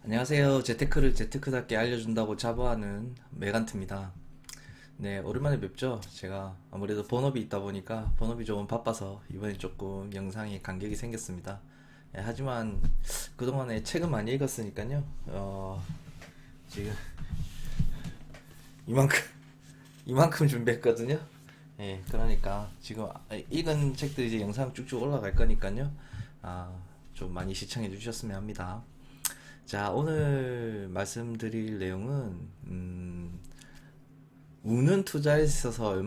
안녕하세요. 재테크를 재테크답게 알려준다고 자부하는 메간트입니다. 네, 오랜만에 뵙죠. 제가 아무래도 본업이 있다 보니까 본업이 조금 바빠서 이번에 조금 영상에 간격이 생겼습니다. 하지만 그동안에 책은 많이 읽었으니까요. 지금 이만큼 이만큼 준비했거든요. 그러니까 지금 읽은 책들 이제 영상 쭉쭉 올라갈 거니까요. 좀 많이 시청해 주셨으면 합니다. 자, 오늘 말씀드릴 내용은, 운은 투자에 있어서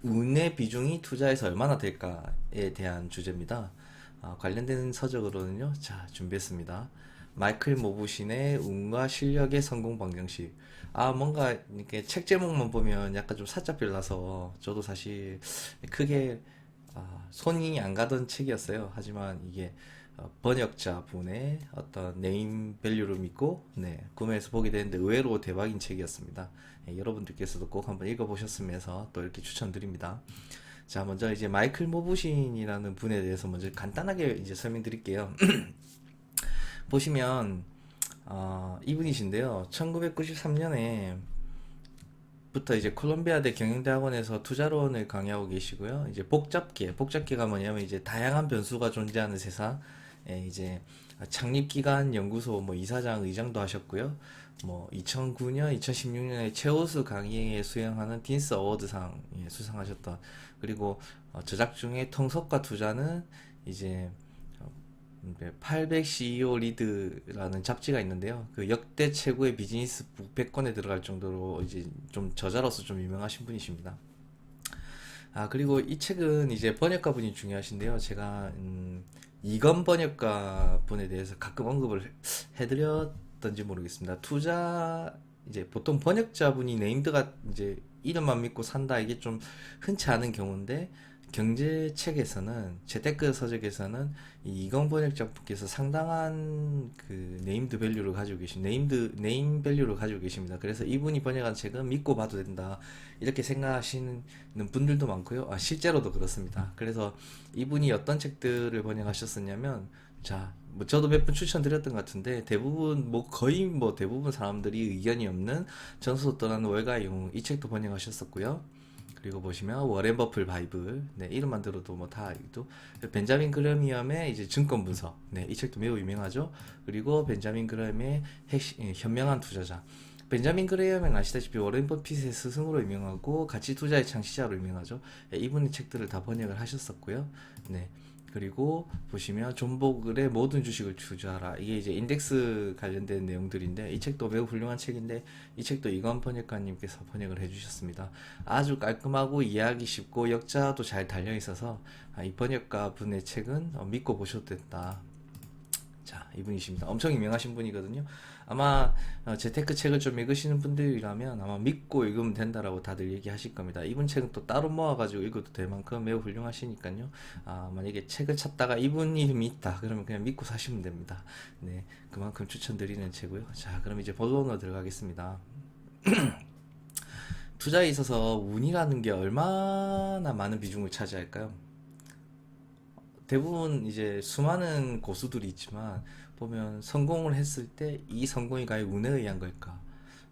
운의 비중이 투자에서 얼마나 될까에 대한 주제입니다. 관련된 서적으로는요, 자, 준비했습니다. 마이클 모부신의 운과 실력의 성공 방정식. 뭔가 이렇게 책 제목만 보면 약간 좀 사자필 나서 저도 사실 크게 손이 안 가던 책이었어요. 하지만 이게 번역자분의 어떤 네임 밸류를 믿고 구매해서 보게 되는데 의외로 대박인 책이었습니다. 여러분들께서도 꼭 한번 읽어보셨으면 해서 또 이렇게 추천드립니다. 자, 먼저 이제 마이클 모부신이라는 분에 대해서 먼저 간단하게 이제 설명드릴게요. 보시면 이분이신데요. 1993년에 부터 이제 콜롬비아대 경영대학원에서 투자론을 강의하고 계시고요. 이제 복잡계가 뭐냐면 이제 다양한 변수가 존재하는 세상, 이제 창립기관 연구소 뭐 이사장, 의장도 하셨고요. 뭐 2009년, 2016년에 최우수 강의에 수행하는 딘스 어워드상 수상하셨던, 그리고 저작 중에 통속과 투자는 이제 800 CEO 리드라는 잡지가 있는데요. 그 역대 최고의 비즈니스 북 100권에 들어갈 정도로 이제 좀 저자로서 좀 유명하신 분이십니다. 그리고 이 책은 이제 번역가 분이 중요하신데요. 제가 이건 번역가 분에 대해서 가끔 언급을 해드렸던지 모르겠습니다. 이제 보통 번역자 분이 네임드가 이제 이름만 믿고 산다, 이게 좀 흔치 않은 경우인데, 경제책에서는, 재테크 서적에서는 이 이건 번역자분께서 상당한 그 네임드 밸류를 가지고 네임 밸류를 가지고 계십니다. 그래서 이분이 번역한 책은 믿고 봐도 된다, 이렇게 생각하시는 분들도 많고요. 실제로도 그렇습니다. 그래서 이분이 어떤 책들을 번역하셨었냐면, 자, 뭐 저도 몇 번 추천드렸던 것 같은데, 거의 뭐 대부분 사람들이 의견이 없는 전수로 떠나는 월가의 영웅, 이 책도 번역하셨었고요. 그리고 보시면 워렌 버플 바이블, 이름만 들어도 뭐 다 알죠. 벤자민 그레미엄의 이제 증권 분석, 이 책도 매우 유명하죠. 그리고 벤자민 그레미엄의 현명한 투자자. 벤자민 그레이엄은 아시다시피 워렌 버핏의 스승으로 유명하고 가치 투자의 창시자로 유명하죠. 이분의 책들을 다 번역을 하셨었고요. 네. 그리고 보시면 존 보글의 모든 주식을 투자하라. 이게 이제 인덱스 관련된 내용들인데, 이 책도 매우 훌륭한 책인데, 이 책도 이건 번역가님께서 번역을 해주셨습니다. 아주 깔끔하고 이해하기 쉽고 역자도 잘 달려 있어서 이 번역가 분의 책은 믿고 보셔도 된다. 자, 이분이십니다. 엄청 유명하신 분이거든요. 아마 재테크 책을 좀 읽으시는 분들이라면 아마 믿고 읽으면 된다라고 다들 얘기하실 겁니다. 이분 책은 또 따로 모아가지고 읽어도 될 만큼 매우 훌륭하시니까요. 만약에 책을 찾다가 이분 이름이 있다 그러면 그냥 믿고 사시면 됩니다. 네, 그만큼 추천드리는 책이고요. 자, 그럼 이제 본론으로 들어가겠습니다. 투자에 있어서 운이라는 게 얼마나 많은 비중을 차지할까요? 대부분 이제 수많은 고수들이 있지만, 보면 성공을 했을 때 이 성공이 과연 운에 의한 걸까?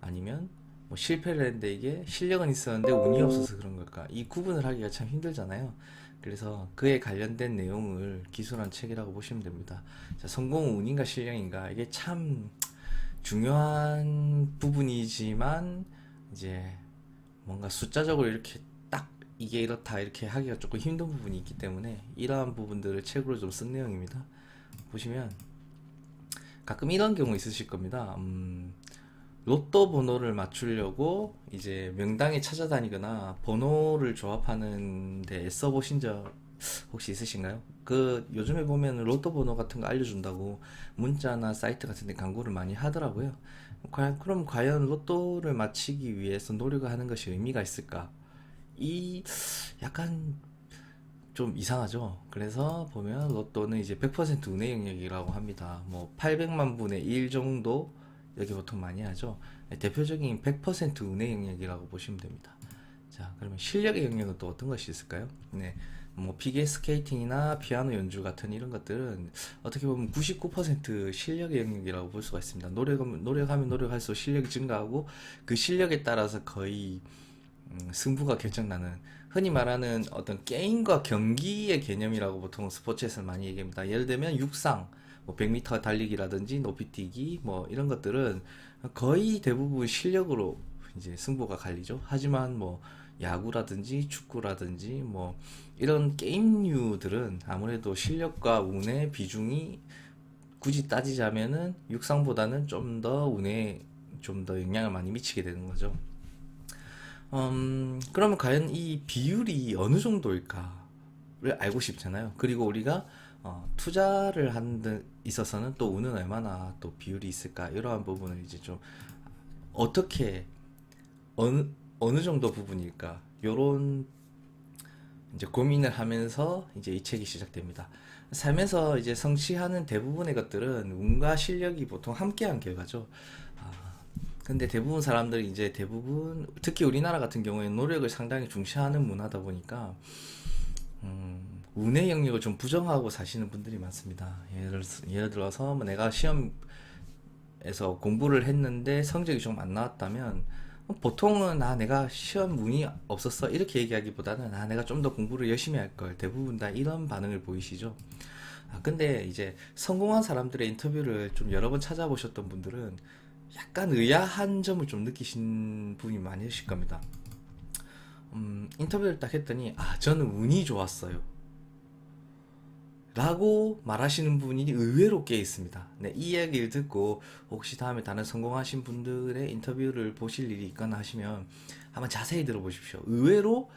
아니면 뭐 실패를 했는데 이게 실력은 있었는데 운이 없어서 그런 걸까? 이 구분을 하기가 참 힘들잖아요. 그래서 그에 관련된 내용을 기술한 책이라고 보시면 됩니다. 자, 성공은 운인가 실력인가? 이게 참 중요한 부분이지만, 이제 뭔가 숫자적으로 이렇게 딱 이게 이렇다 이렇게 하기가 조금 힘든 부분이 있기 때문에 이러한 부분들을 책으로 좀 쓴 내용입니다. 보시면 가끔 이런 경우 있으실 겁니다. 로또 번호를 맞추려고 이제 명당에 찾아다니거나 번호를 조합하는 데 애써 보신 적 혹시 있으신가요? 그 요즘에 보면 로또 번호 같은 거 알려준다고 문자나 사이트 같은 데 광고를 많이 하더라고요. 그럼 과연 로또를 맞히기 위해서 노력을 하는 것이 의미가 있을까? 이 약간 좀 이상하죠. 그래서 보면 로또는 이제 100% 운의 영역이라고 합니다. 뭐 800만 분의 1 정도 여기 보통 많이 하죠. 대표적인 100% 운의 영역이라고 보시면 됩니다. 자, 그러면 실력의 영역은 또 어떤 것이 있을까요? 뭐 피겨 스케이팅이나 피아노 연주 같은 이런 것들은 어떻게 보면 99% 실력의 영역이라고 볼 수가 있습니다. 노력하면 노력할수록 실력이 증가하고 그 실력에 따라서 거의 승부가 결정나는, 흔히 말하는 어떤 게임과 경기의 개념이라고 보통 스포츠에서 많이 얘기합니다. 예를 들면 육상, 뭐 100m 달리기라든지 높이뛰기 뭐 이런 것들은 거의 대부분 실력으로 이제 승부가 갈리죠. 하지만 뭐 야구라든지 축구라든지 뭐 이런 게임류들은 아무래도 실력과 운의 비중이 굳이 따지자면은 육상보다는 좀 더 운에 좀 더 영향을 많이 미치게 되는 거죠. 그러면 과연 이 비율이 어느 정도일까를 알고 싶잖아요. 그리고 우리가 투자를 하는 데 있어서는 또 운은 얼마나 또 비율이 있을까, 이러한 부분을 이제 좀 어떻게, 어느 어느 정도 부분일까, 요런 이제 고민을 하면서 이제 이 책이 시작됩니다. 살면서 이제 성취하는 대부분의 것들은 운과 실력이 보통 함께한 결과죠. 아, 근데 대부분 사람들이 이제 대부분 특히 우리나라 같은 경우에는 노력을 상당히 중시하는 문화다 보니까 운의 영역을 좀 부정하고 사시는 분들이 많습니다. 예를 들어서 뭐 내가 시험에서 공부를 했는데 성적이 좀 안 나왔다면 보통은 내가 시험 운이 없었어 이렇게 얘기하기보다는 내가 좀 더 공부를 열심히 할 걸, 대부분 다 이런 반응을 보이시죠. 근데 이제 성공한 사람들의 인터뷰를 좀 여러 번 찾아보셨던 분들은 약간 의아한 점을 좀 느끼신 분이 많으실 겁니다. 인터뷰를 딱 했더니 저는 운이 좋았어요 라고 말하시는 분이 의외로 꽤 있습니다. 네, 이 이야기를 듣고 혹시 다음에 다른 성공하신 분들의 인터뷰를 보실 일이 있거나 하시면 한번 자세히 들어보십시오. 의외로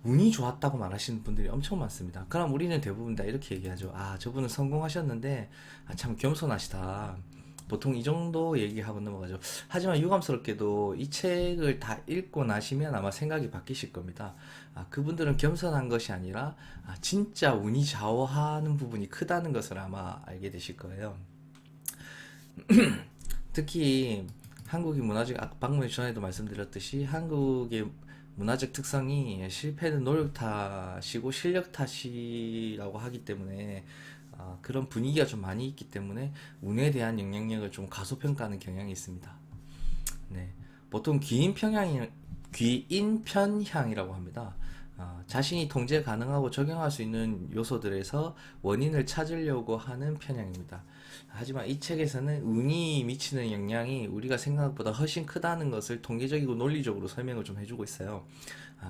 운이 좋았다고 말하시는 분들이 엄청 많습니다. 그럼 우리는 대부분 다 이렇게 얘기하죠. 저분은 성공하셨는데 참 겸손하시다. 보통 이 정도 얘기하고 넘어가죠. 하지만 유감스럽게도 이 책을 다 읽고 나시면 아마 생각이 바뀌실 겁니다. 그분들은 겸손한 것이 아니라 진짜 운이 좌우하는 부분이 크다는 것을 아마 알게 되실 거예요. 특히 한국의 문화적, 방금 전에도 말씀드렸듯이 한국의 문화적 특성이 실패는 노력 탓이고 실력 탓이라고 하기 때문에 그런 분위기가 좀 많이 있기 때문에 운에 대한 영향력을 좀 과소평가하는 경향이 있습니다. 네, 보통 귀인 편향이라고 합니다. 자신이 통제 가능하고 적용할 수 있는 요소들에서 원인을 찾으려고 하는 편향입니다. 하지만 이 책에서는 운이 미치는 영향이 우리가 생각보다 훨씬 크다는 것을 통계적이고 논리적으로 설명을 좀 해주고 있어요.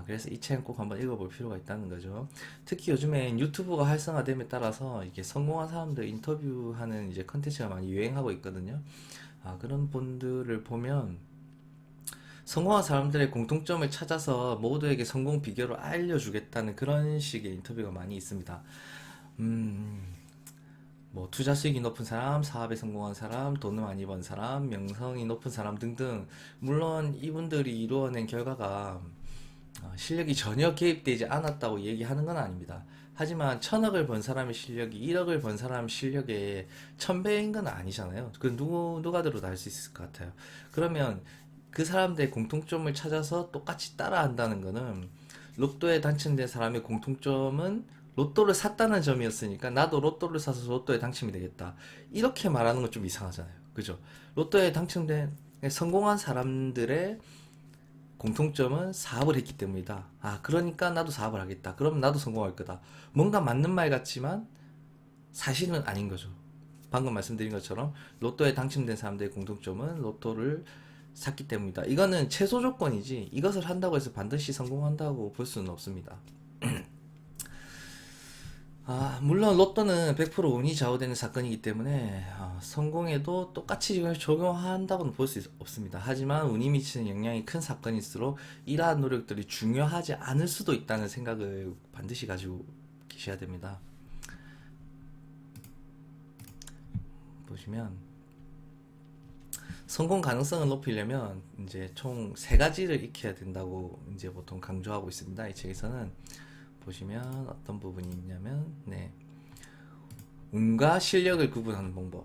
그래서 이 책은 꼭 한번 읽어볼 필요가 있다는 거죠. 특히 요즘엔 유튜브가 활성화됨에 따라서 이게 성공한 사람들 인터뷰하는 이제 컨텐츠가 많이 유행하고 있거든요. 그런 분들을 보면 성공한 사람들의 공통점을 찾아서 모두에게 성공 비결을 알려주겠다는 그런 식의 인터뷰가 많이 있습니다. 음, 뭐 투자 수익이 높은 사람, 사업에 성공한 사람, 돈을 많이 번 사람, 명성이 높은 사람 등등, 물론 이분들이 이루어낸 결과가 실력이 전혀 개입되지 않았다고 얘기하는 건 아닙니다. 하지만 천억을 번 사람의 실력이 1억을 번 사람 실력의 1000배인 건 아니잖아요. 그 누가 들어도 알 수 있을 것 같아요. 그러면 그 사람들의 공통점을 찾아서 똑같이 따라한다는 거는, 로또에 당첨된 사람의 공통점은 로또를 샀다는 점이었으니까 나도 로또를 사서 로또에 당첨이 되겠다, 이렇게 말하는 건 좀 이상하잖아요. 그죠? 로또에 당첨된 성공한 사람들의 공통점은 사업을 했기 때문이다. 그러니까 나도 사업을 하겠다. 그럼 나도 성공할 거다. 뭔가 맞는 말 같지만 사실은 아닌 거죠. 방금 말씀드린 것처럼 로또에 당첨된 사람들의 공통점은 로또를 샀기 때문이다. 이거는 최소 조건이지 이것을 한다고 해서 반드시 성공한다고 볼 수는 없습니다. 물론 로또는 100% 운이 좌우되는 사건이기 때문에 성공에도 똑같이 이걸 적용한다고는 볼 수 없습니다. 하지만 운이 미치는 영향이 큰 사건일수록 이러한 노력들이 중요하지 않을 수도 있다는 생각을 반드시 가지고 계셔야 됩니다. 보시면 성공 가능성을 높이려면 이제 총 세 가지를 익혀야 된다고 이제 보통 강조하고 있습니다. 이 책에서는 보시면 어떤 부분이 있냐면, 운과 실력을 구분하는 방법,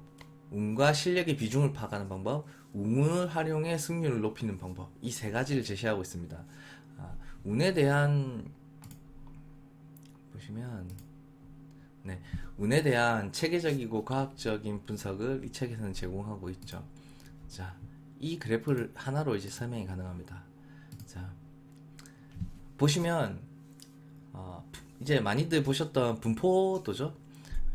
운과 실력의 비중을 파악하는 방법, 운을 활용해 승률을 높이는 방법, 이 세 가지를 제시하고 있습니다. 운에 대한 보시면 네, 운에 대한 체계적이고 과학적인 분석을 이 책에서는 제공하고 있죠. 자, 이 그래프를 하나로 이제 설명이 가능합니다. 자, 보시면 이제 많이들 보셨던 분포도죠.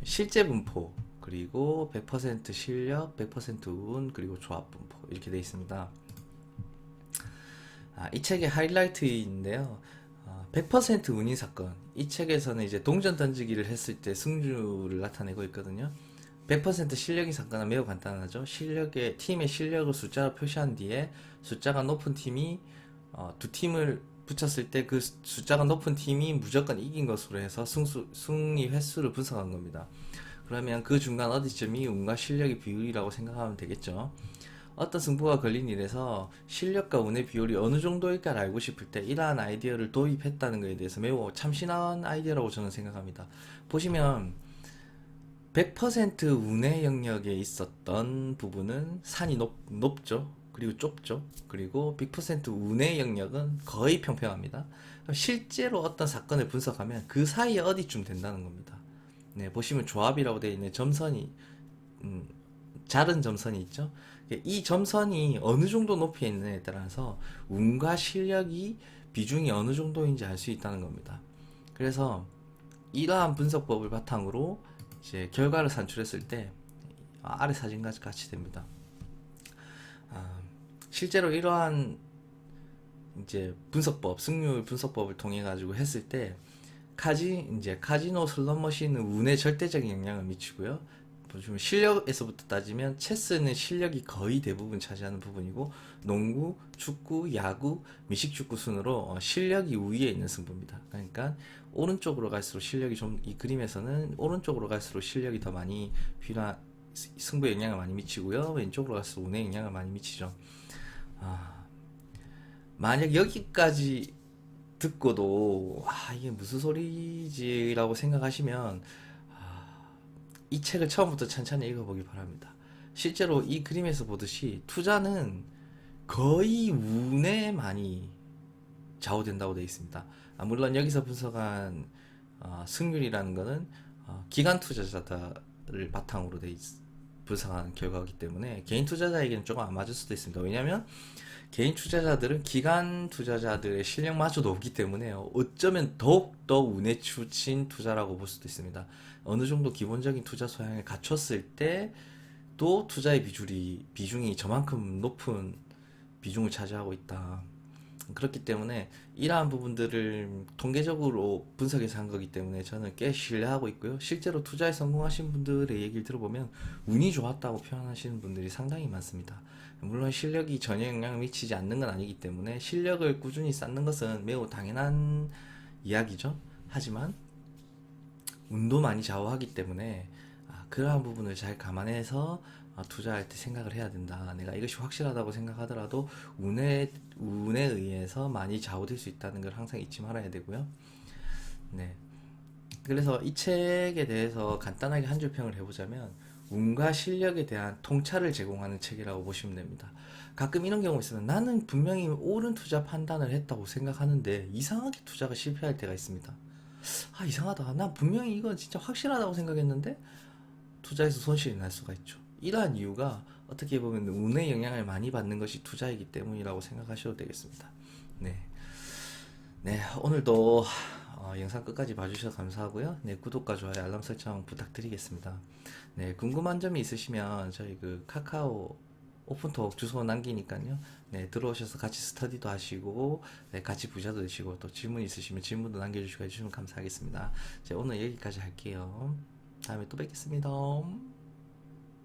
실제 분포, 그리고 100% 실력, 100% 운, 그리고 조합 분포 이렇게 되어 있습니다. 이 책의 하이라이트인데요. 100% 운인 사건. 이 책에서는 이제 동전 던지기를 했을 때 승률을 나타내고 있거든요. 100% 실력인 사건은 매우 간단하죠. 팀의 실력을 숫자로 표시한 뒤에 숫자가 높은 팀이 두 팀을 붙였을 때 그 숫자가 높은 팀이 무조건 이긴 것으로 해서 승리 횟수를 분석한 겁니다. 그러면 그 중간 어디쯤이 운과 실력의 비율이라고 생각하면 되겠죠. 어떤 승부가 걸린 일에서 실력과 운의 비율이 어느 정도일까를 알고 싶을 때 이러한 아이디어를 도입했다는 것에 대해서 매우 참신한 아이디어라고 저는 생각합니다. 보시면 100% 운의 영역에 있었던 부분은 산이 높죠. 그리고 좁죠. 그리고 100% 운의 영역은 거의 평평합니다. 실제로 어떤 사건을 분석하면 그 사이에 어디쯤 된다는 겁니다. 네, 보시면 조합이라고 되어 있는 점선이 자른 점선이 있죠. 이 점선이 어느 정도 높이에 있느냐에 따라서 운과 실력이 비중이 어느 정도인지 알 수 있다는 겁니다. 그래서 이러한 분석법을 바탕으로 이제 결과를 산출했을 때 아래 사진과 같이 됩니다. 실제로 이러한 이제 분석법, 승률 분석법을 통해 가지고 했을 때 이제 카지노 슬롯 머신은 운에 절대적인 영향을 미치고요. 보시면 실력에서부터 따지면 체스는 실력이 거의 대부분 차지하는 부분이고 농구, 축구, 야구, 미식축구 순으로 실력이 우위에 있는 승부입니다. 그러니까 오른쪽으로 갈수록 실력이 이 그림에서는 오른쪽으로 갈수록 실력이 더 많이 필요한 승부에 영향을 많이 미치고요. 왼쪽으로 갈수록 운에 영향을 많이 미치죠. 만약 여기까지 듣고도 이게 무슨 소리지라고 생각하시면 이 책을 처음부터 천천히 읽어보기 바랍니다. 실제로 이 그림에서 보듯이 투자는 거의 운에 많이 좌우된다고 되어 있습니다. 물론 여기서 분석한 승률이라는 것은 기관 투자자들을 바탕으로 분석한 결과이기 때문에 개인 투자자에게는 조금 안 맞을 수도 있습니다. 왜냐하면 개인 투자자들은 기관 투자자들의 실력마저도 없기 때문에 어쩌면 더욱더 운에 치우친 투자라고 볼 수도 있습니다. 어느 정도 기본적인 투자 소양을 갖췄을 때 또 투자의 비중이 저만큼 높은 비중을 차지하고 있다. 그렇기 때문에 이러한 부분들을 통계적으로 분석해서 한 거기 때문에 저는 꽤 신뢰하고 있고요. 실제로 투자에 성공하신 분들의 얘기를 들어보면 운이 좋았다고 표현하시는 분들이 상당히 많습니다. 물론 실력이 전혀 영향을 미치지 않는 건 아니기 때문에 실력을 꾸준히 쌓는 것은 매우 당연한 이야기죠. 하지만 운도 많이 좌우하기 때문에 그러한 부분을 잘 감안해서 투자할 때 생각을 해야 된다. 내가 이것이 확실하다고 생각하더라도 운에 의해서 많이 좌우될 수 있다는 걸 항상 잊지 말아야 되고요. 네. 그래서 이 책에 대해서 간단하게 한 줄 평을 해보자면 운과 실력에 대한 통찰을 제공하는 책이라고 보시면 됩니다. 가끔 이런 경우가 있어요. 나는 분명히 옳은 투자 판단을 했다고 생각하는데 이상하게 투자가 실패할 때가 있습니다. 이상하다. 난 분명히 이건 진짜 확실하다고 생각했는데 투자에서 손실이 날 수가 있죠. 이러한 이유가 어떻게 보면 운의 영향을 많이 받는 것이 투자이기 때문이라고 생각하셔도 되겠습니다. 네. 네, 오늘도 영상 끝까지 봐주셔서 감사하고요. 네, 구독과 좋아요, 알람 설정 부탁드리겠습니다. 네, 궁금한 점이 있으시면 저희 그 카카오 오픈톡 주소 남기니까요. 네, 들어오셔서 같이 스터디도 하시고, 네, 같이 부자도 되시고, 또 질문 있으시면 질문도 남겨주시고 해주시면 감사하겠습니다. 오늘 여기까지 할게요. 다음에 또 뵙겠습니다.